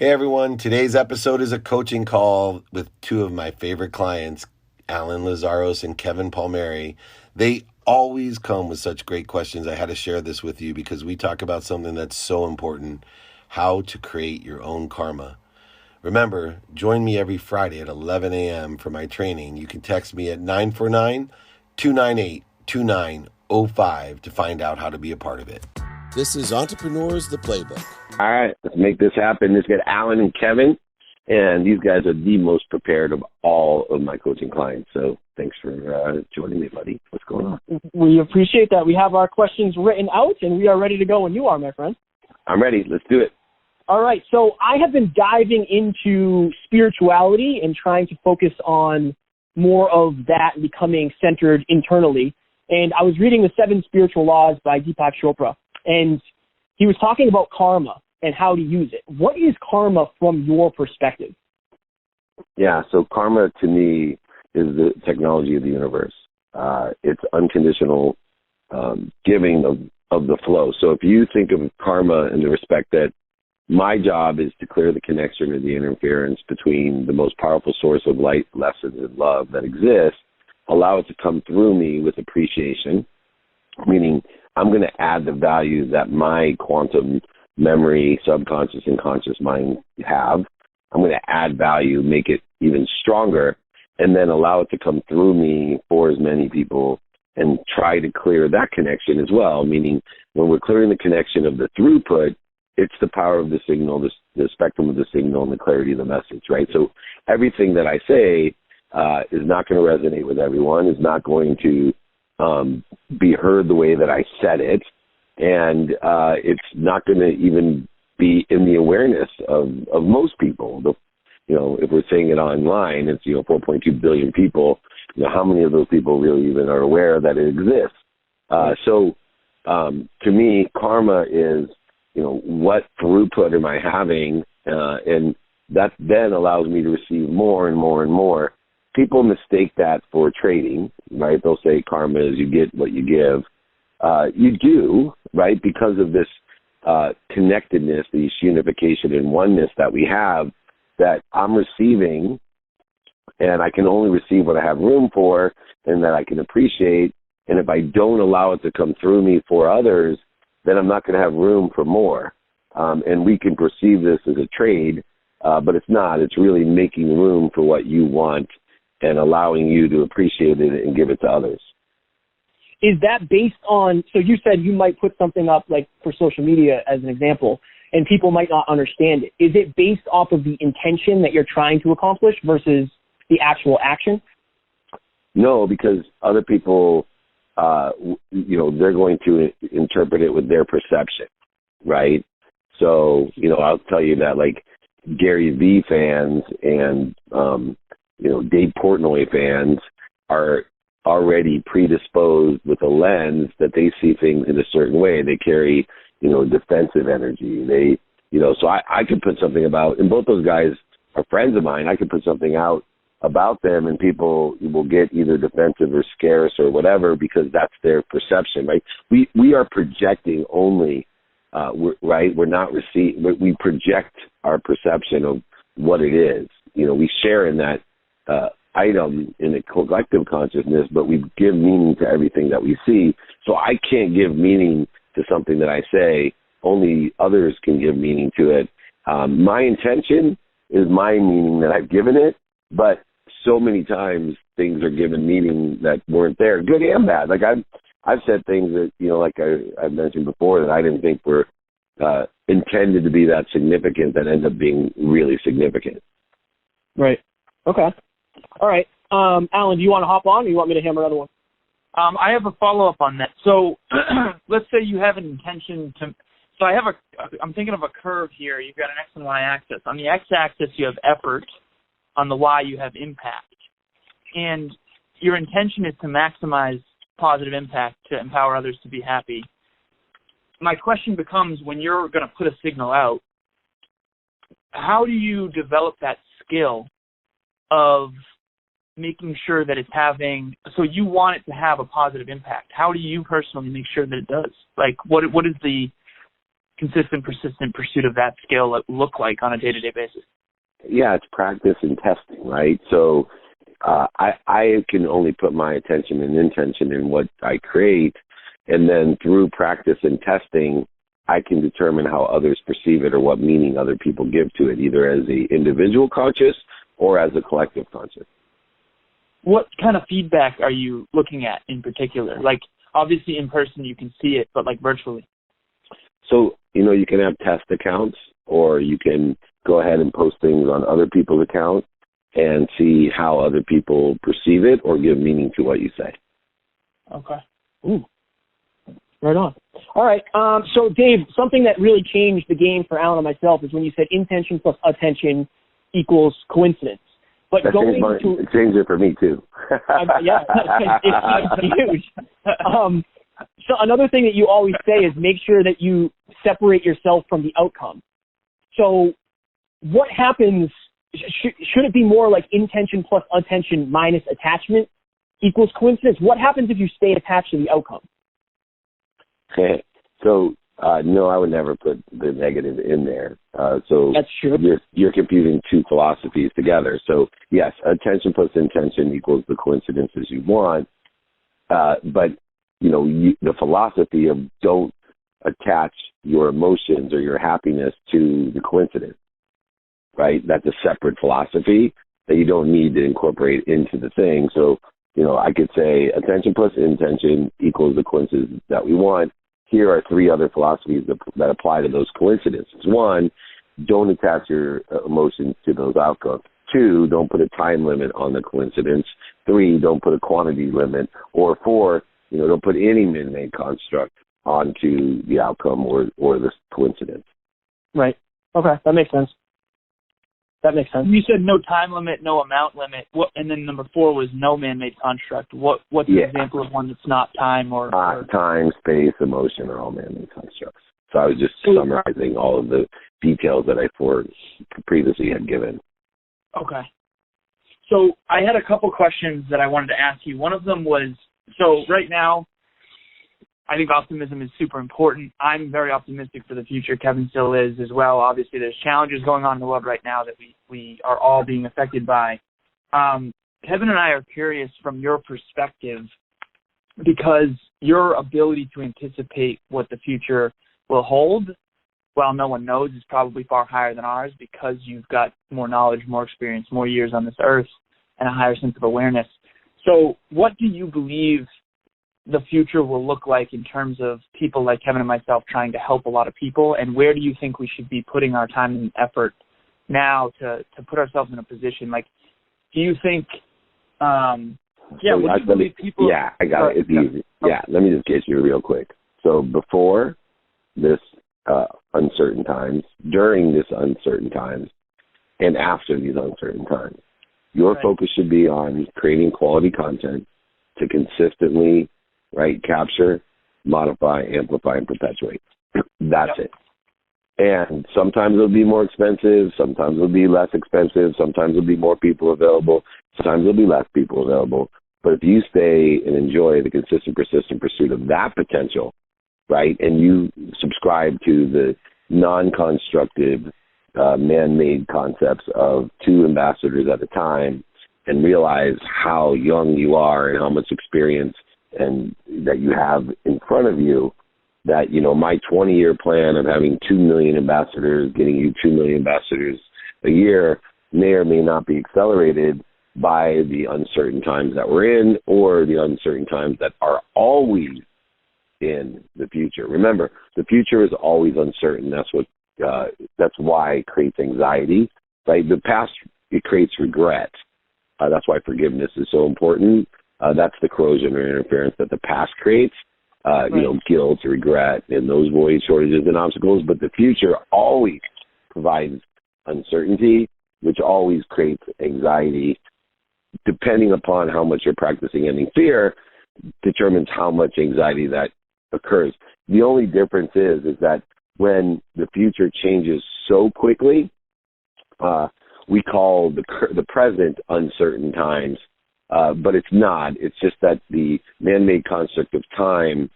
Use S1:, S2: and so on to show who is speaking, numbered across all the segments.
S1: Hey everyone, today's episode is a coaching call with two of my favorite clients, Alan Lazaros and Kevin Palmieri. They always come with such great questions. I had to share this with you because we talk about something that's so important, how to create your own karma. Remember, join me every Friday at 11 a.m. for my training. You can text me at 949-298-2905 to find out how to be a part of it. This is Entrepreneurs, the Playbook.
S2: All right, let's make this happen. Let's get Alan and Kevin, and these guys are the most prepared of all of my coaching clients. So thanks for joining me, buddy. What's going on?
S3: We appreciate that. We have our questions written out, and we are ready to go when you are, my friend.
S2: I'm ready. Let's do it.
S3: All right, so I have been diving into spirituality and trying to focus on more of that becoming centered internally. And I was reading The 7 Spiritual Laws by Deepak Chopra, and he was talking about karma and how to use it. What is karma from your perspective?
S2: Yeah, so karma to me is the technology of the universe. It's unconditional giving of the flow. So if you think of karma in the respect that my job is to clear the connection or the interference between the most powerful source of light, lessons, and love that exists, allow it to come through me with appreciation, meaning I'm going to add the value that my quantum memory, subconscious, and conscious mind have. I'm going to add value, make it even stronger, and then allow it to come through me for as many people and try to clear that connection as well, meaning when we're clearing the connection of the throughput, it's the power of the signal, the spectrum of the signal, and the clarity of the message, right? So everything that I say is not going to resonate with everyone, is not going to be heard the way that I said it, and it's not going to even be in the awareness of most people. If we're saying it online, it's 4.2 billion people. How many of those people really even are aware that it exists? So to me, karma is what throughput am I having, and that then allows me to receive more and more and more. People mistake that for trading, right? They'll say karma is you get what you give. You do, right? Because of this connectedness, this unification and oneness that we have, that I'm receiving, and I can only receive what I have room for and that I can appreciate. And if I don't allow it to come through me for others, then I'm not going to have room for more. And we can perceive this as a trade, but it's not. It's really making room for what you want and allowing you to appreciate it and give it to others.
S3: Is that based on, so you said you might put something up like for social media as an example, and people might not understand it. Is it based off of the intention that you're trying to accomplish versus the actual action?
S2: No, because other people, they're going to interpret it with their perception, right? So, I'll tell you that like Gary Vee fans and, Dave Portnoy fans are already predisposed with a lens that they see things in a certain way. They carry, defensive energy. So I could put something about, and both those guys are friends of mine. I could put something out about them and people will get either defensive or scarce or whatever because that's their perception, right? We are projecting only, right? We're not we project our perception of what it is. We share in that item in a collective consciousness, but we give meaning to everything that we see. So I can't give meaning to something that I say. Only others can give meaning to it. My intention is my meaning that I've given it, but so many times things are given meaning that weren't there, good and bad. Like I've said things that, like I've mentioned before, that I didn't think were intended to be that significant that end up being really significant.
S3: Right. Okay. All right. Alan, do you want to hop on or you want me to hammer another one?
S4: I have a follow-up on that. So let's say you have an intention to, so I'm thinking of a curve here. You've got an X and Y axis. On the X axis, you have effort. On the Y, you have impact. And your intention is to maximize positive impact to empower others to be happy. My question becomes, when you're going to put a signal out, how do you develop that skill of making sure that it's having, so you want it to have a positive impact. How do you personally make sure that it does? Like, what is the consistent, persistent pursuit of that skill look like on a day-to-day basis?
S2: Yeah, it's practice and testing, right? So I can only put my attention and intention in what I create, and then through practice and testing, I can determine how others perceive it or what meaning other people give to it, either as an individual conscious or as a collective conscious.
S4: What kind of feedback are you looking at in particular? Like, obviously in person you can see it, but like virtually?
S2: So, you can have test accounts, or you can go ahead and post things on other people's accounts and see how other people perceive it or give meaning to what you say.
S4: Okay.
S3: Ooh. Right on. All right. So, Dave, something that really changed the game for Alan and myself is when you said intention plus attention equals coincidence. But
S2: It changed it for me, too.
S3: Yeah, it's huge. So another thing that you always say is make sure that you separate yourself from the outcome. So what happens, should it be more like intention plus attention minus attachment equals coincidence? What happens if you stay attached to the outcome?
S2: Okay. So, no, I would never put the negative in there. So
S3: that's true.
S2: You're confusing two philosophies together. So, yes, attention plus intention equals the coincidences you want. But, the philosophy of don't attach your emotions or your happiness to the coincidence, right? That's a separate philosophy that you don't need to incorporate into the thing. So, I could say attention plus intention equals the coincidence that we want. Here are three other philosophies that apply to those coincidences. One, don't attach your emotions to those outcomes. Two, don't put a time limit on the coincidence. Three, don't put a quantity limit. Or four, don't put any man-made construct onto the outcome or the coincidence. Right.
S3: Okay, that makes sense.
S4: You said no time limit, no amount limit. And then number 4 was no man-made construct. What's an example of one that's not time or
S2: time, space, emotion are all man-made constructs. So I was just summarizing all of the details that I previously had given.
S4: Okay. So I had a couple questions that I wanted to ask you. One of them was, so right now, I think optimism is super important. I'm very optimistic for the future. Kevin still is as well. Obviously, there's challenges going on in the world right now that we are all being affected by. Kevin and I are curious from your perspective, because your ability to anticipate what the future will hold, while no one knows, is probably far higher than ours, because you've got more knowledge, more experience, more years on this earth, and a higher sense of awareness. So what do you believe the future will look like in terms of people like Kevin and myself trying to help a lot of people, and where do you think we should be putting our time and effort now to put ourselves in a position? Like, do you think, what do you believe people...
S2: Yeah, I got it. It's easy. Yeah, let me just get you real quick. So before this uncertain times, during this uncertain times, and after these uncertain times, your focus should be on creating quality content to consistently capture, modify, amplify, and perpetuate. That's it. And sometimes it'll be more expensive, sometimes it'll be less expensive, sometimes there'll be more people available, sometimes there'll be less people available. But if you stay and enjoy the consistent, persistent pursuit of that potential, and you subscribe to the non-constructive, man-made concepts of 2 ambassadors at a time, and realize how young you are and how much experience and that you have in front of you, that, my 20-year plan of having 2 million ambassadors, getting you 2 million ambassadors a year, may or may not be accelerated by the uncertain times that we're in, or the uncertain times that are always in the future. Remember, the future is always uncertain. That's why it creates anxiety, The past, it creates regret. That's why forgiveness is so important. That's the corrosion or interference that the past creates. Guilt, regret, and those voids, shortages, and obstacles. But the future always provides uncertainty, which always creates anxiety. Depending upon how much you're practicing ending fear, determines how much anxiety that occurs. The only difference is that when the future changes so quickly, we call the present uncertain times, but it's not. It's just that the man-made construct of time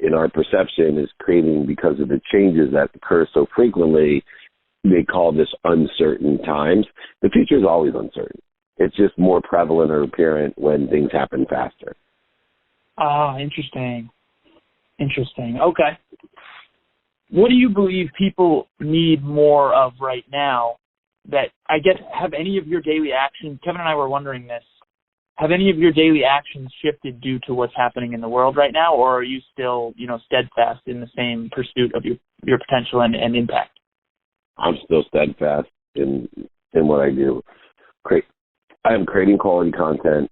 S2: in our perception is creating because of the changes that occur so frequently. They call this uncertain times. The future is always uncertain. It's just more prevalent or apparent when things happen faster.
S4: Interesting. Okay. What do you believe people need more of right now that, I guess, have any of your daily actions, Kevin and I were wondering this, have any of your daily actions shifted due to what's happening in the world right now, or are you still, steadfast in the same pursuit of your potential and impact?
S2: I'm still steadfast in what I do. I am creating quality content.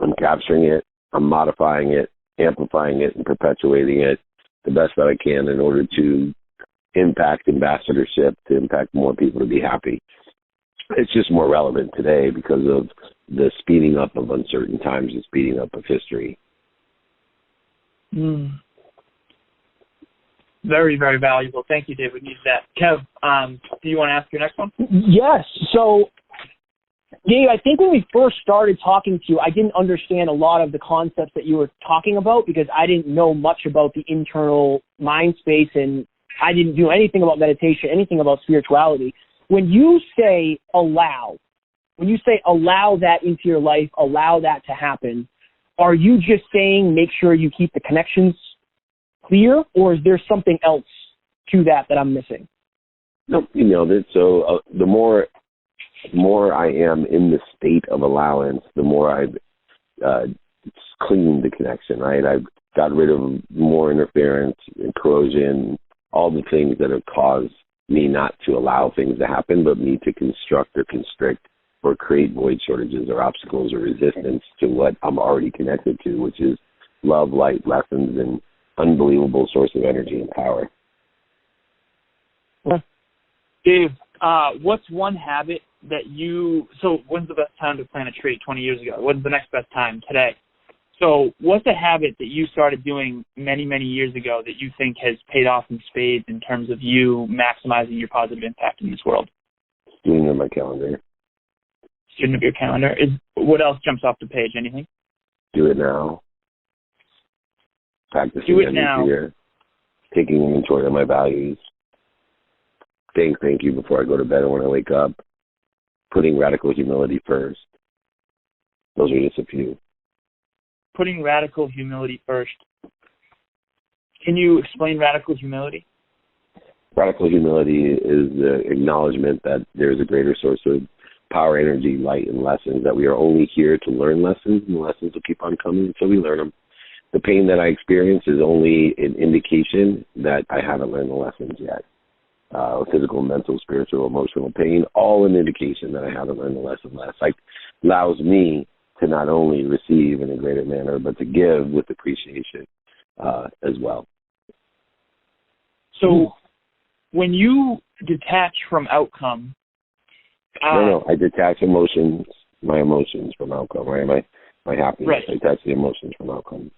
S2: I'm capturing it. I'm modifying it, amplifying it, and perpetuating it the best that I can in order to impact ambassadorship, to impact more people to be happy. It's just more relevant today because of the speeding up of uncertain times and speeding up of history.
S3: Very, very valuable. Thank you, Dave. We need that. Kev, do you want to ask your next one?
S5: Yes. So, Dave, I think when we first started talking to you, I didn't understand a lot of the concepts that you were talking about because I didn't know much about the internal mind space, and I didn't do anything about meditation, anything about spirituality. When you say allow that into your life, allow that to happen, are you just saying make sure you keep the connections clear, or is there something else to that I'm missing?
S2: No, you nailed it. So the more I am in the state of allowance, the more I've cleaned the connection, right? I've got rid of more interference and corrosion, all the things that have caused me not to allow things to happen, but me to construct or constrict or create void shortages or obstacles or resistance to what I'm already connected to, which is love, light, lessons, and unbelievable source of energy and power.
S4: Dave, what's one habit that when's the best time to plant a tree? 20 years ago. When's the next best time? Today. So what's a habit that you started doing many, many years ago that you think has paid off in spades in terms of you maximizing your positive impact in this world?
S2: Student of my calendar.
S4: Student of your calendar. What else jumps off the page? Anything?
S2: Do it now. Practicing
S4: Do it now.
S2: Year. Taking inventory of my values. Saying thank you before I go to bed or when I wake up. Putting radical humility first. Those are just a few.
S4: Putting radical humility first. Can you explain radical humility?
S2: Radical humility is the acknowledgement that there's a greater source of power, energy, light, and lessons, that we are only here to learn lessons, and the lessons will keep on coming until we learn them. The pain that I experience is only an indication that I haven't learned the lessons yet. Physical, mental, spiritual, emotional pain, all an indication that I haven't learned the lesson. Like, allows me to not only receive in a greater manner, but to give with appreciation as well.
S4: So when you detach from outcome...
S2: No, I detach my emotions from outcome, right? My happiness, right. I detach the emotions from outcome.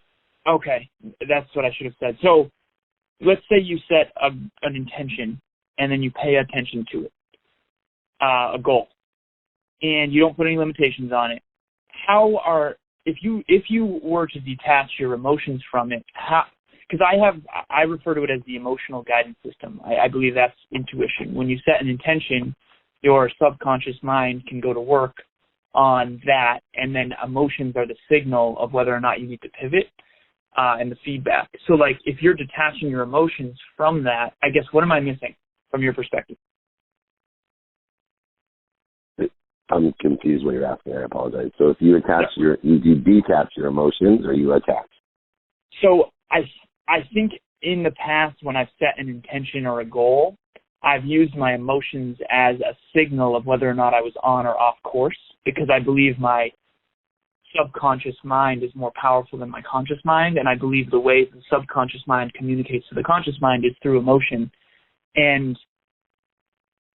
S4: Okay, that's what I should have said. So let's say you set an intention and then you pay attention to it, a goal, and you don't put any limitations on it. If you were to detach your emotions from it, because I refer to it as the emotional guidance system. I believe that's intuition. When you set an intention, your subconscious mind can go to work on that, and then emotions are the signal of whether or not you need to pivot and the feedback. So, like, if you're detaching your emotions from that, I guess what am I missing from your perspective?
S2: I'm confused what you're asking. I apologize. So if you you detach your emotions, or you attach?
S4: So I think in the past when I've set an intention or a goal, I've used my emotions as a signal of whether or not I was on or off course, because I believe my subconscious mind is more powerful than my conscious mind, and I believe the way the subconscious mind communicates to the conscious mind is through emotion. And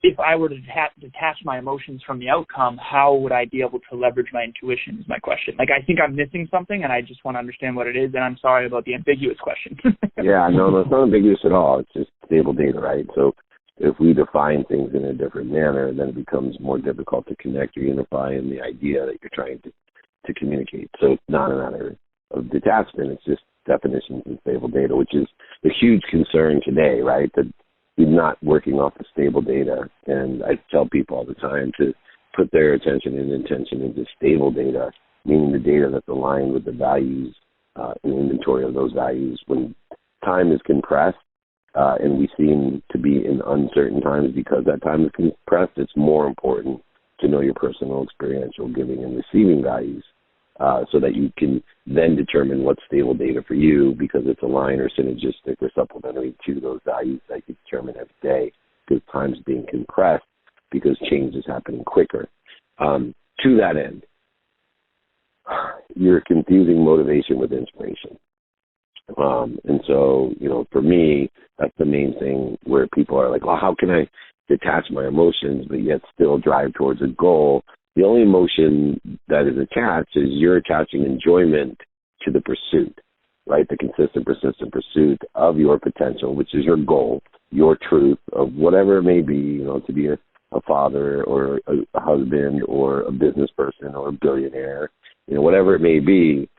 S4: if I were to detach my emotions from the outcome, how would I be able to leverage my intuition is my question. Like, I think I'm missing something, and I just want to understand what it is, and I'm sorry about the ambiguous question.
S2: Yeah, no, it's not ambiguous at all. It's just stable data, right? So if we define things in a different manner, then it becomes more difficult to connect or unify in the idea that you're trying to communicate. So it's not a matter of detachment. It's just definitions and stable data, which is a huge concern today, right? That we're not working off the stable data. And I tell people all the time to put their attention and intention into stable data, meaning the data that's aligned with the values and inventory of those values. When time is compressed, and we seem to be in uncertain times because that time is compressed, it's more important to know your personal experiential giving and receiving values so that you can then determine what's stable data for you because it's aligned or synergistic or supplementary to those values that you determine every day because time's being compressed because change is happening quicker. To that end, you're confusing motivation with inspiration. And so, for me, that's the main thing where people are like, well, how can I detach my emotions but yet still drive towards a goal? The only emotion that is attached is you're attaching enjoyment to the pursuit, right? The consistent, persistent pursuit of your potential, which is your goal, your truth of whatever it may be, to be a father or a husband or a business person or a billionaire, whatever it may be.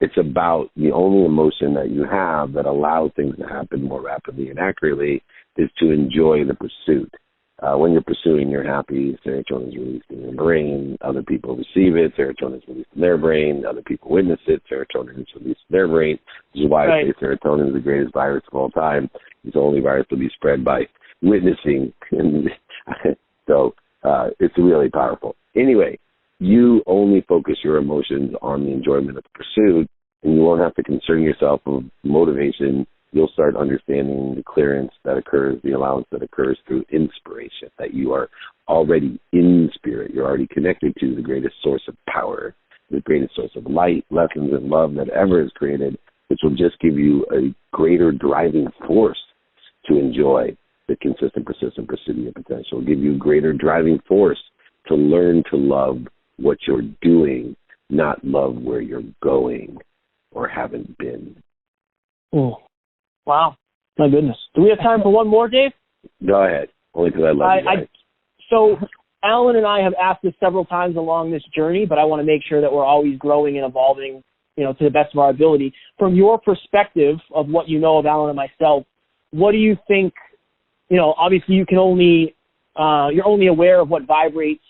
S2: It's about the only emotion that you have that allows things to happen more rapidly and accurately is to enjoy the pursuit. When you're pursuing, you're happy. Serotonin is released in your brain. Other people receive it. Serotonin is released in their brain. Other people witness it. Serotonin is released in their brain. This is why I say serotonin is the greatest virus of all time. It's the only virus to be spread by witnessing. And so it's really powerful. Anyway, you only focus your emotions on the enjoyment of the pursuit, and you won't have to concern yourself with motivation. You'll start understanding the clearance that occurs, the allowance that occurs through inspiration, that you are already in spirit. You're already connected to the greatest source of power, the greatest source of light, lessons, and love that ever is created, which will just give you a greater driving force to enjoy the consistent, persistent pursuit of your potential. It'll give you a greater driving force to learn to love what you're doing, not love where you're going or haven't been.
S3: Oh, wow. My goodness. Do we have time for one more, Dave?
S2: Go ahead. Only because I love you guys.
S3: So Alan and I have asked this several times along this journey, but I want to make sure that we're always growing and evolving, to the best of our ability. From your perspective of what you know of Alan and myself, what do you think, obviously you can only, you're only aware of what vibrates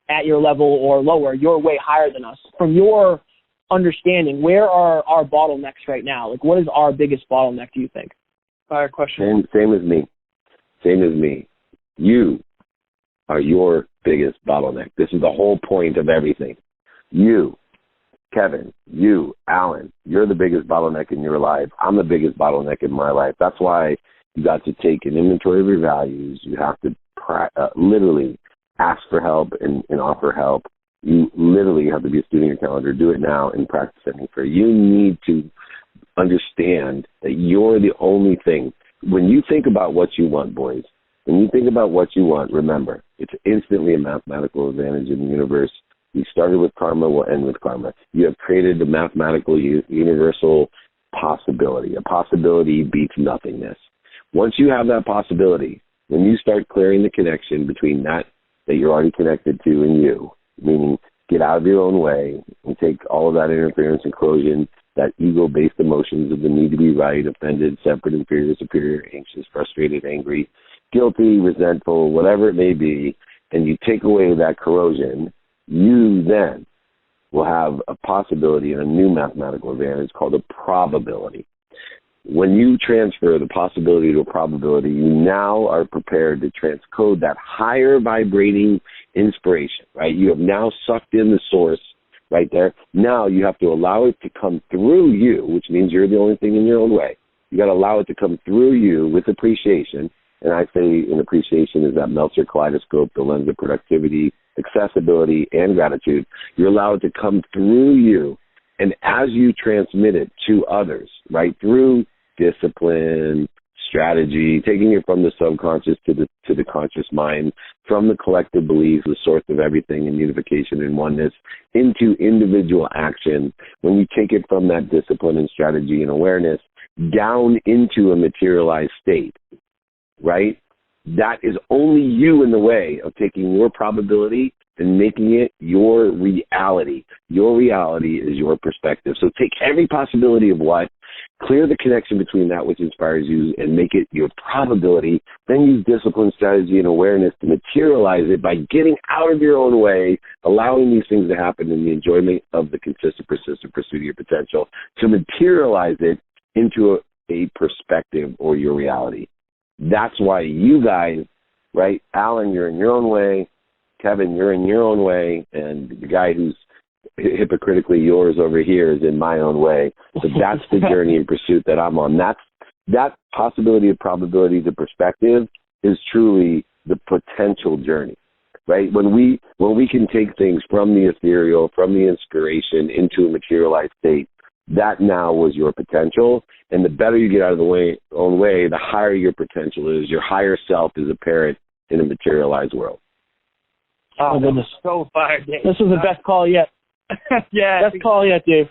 S3: at your level or lower. You're way higher than us. From your understanding, where are our bottlenecks right now? Like, what is our biggest bottleneck, do you think?
S4: Fire question.
S2: Same as me. Same as me. You are your biggest bottleneck. This is the whole point of everything. You, Kevin, you, Alan, you're the biggest bottleneck in your life. I'm the biggest bottleneck in my life. That's why you got to take an inventory of your values. You have to literally ask for help and offer help. You literally have to be a student of your calendar. Do it now and practice setting prayer. You need to understand that you're the only thing. When you think about what you want, boys, when you think about what you want, remember, it's instantly a mathematical advantage in the universe. We started with karma, we'll end with karma. You have created a mathematical universal possibility. A possibility beats nothingness. Once you have that possibility, when you start clearing the connection between that you're already connected to and you, meaning get out of your own way and take all of that interference and corrosion, that ego-based emotions of the need to be right, offended, separate, inferior, superior, anxious, frustrated, angry, guilty, resentful, whatever it may be, and you take away that corrosion, you then will have a possibility and a new mathematical advantage called a probability. When you transfer the possibility to a probability, you now are prepared to transcode that higher vibrating inspiration, right? You have now sucked in the source right there. Now you have to allow it to come through you, which means you're the only thing in your own way. You got to allow it to come through you with appreciation. And I say an appreciation is that Meltzer kaleidoscope, the lens of productivity, accessibility, and gratitude. You allow it to come through you. And as you transmit it to others, right, through discipline, strategy, taking it from the subconscious to the conscious mind, from the collective beliefs, the source of everything and unification and oneness, into individual action. When you take it from that discipline and strategy and awareness down into a materialized state, right? That is only you in the way of taking your probability and making it your reality. Your reality is your perspective. So take every possibility of what Clear the connection between that which inspires you and make it your probability. Then use discipline, strategy, and awareness to materialize it by getting out of your own way, allowing these things to happen in the enjoyment of the consistent, persistent pursuit of your potential to materialize it into a perspective or your reality. That's why you guys, right? Alan, you're in your own way. Kevin, you're in your own way. And the guy who's hypocritically yours over here is in my own way. So that's the journey and pursuit that I'm on. That possibility of probability to perspective is truly the potential journey, right? When we can take things from the ethereal, from the inspiration into a materialized state, that now was your potential. And the better you get out of the own way, the higher your potential is. Your higher self is apparent in a materialized world.
S3: Oh, goodness.
S4: So fired, Dave.
S3: This was the best call yet.
S4: Yeah.
S3: Best call yet, Dave.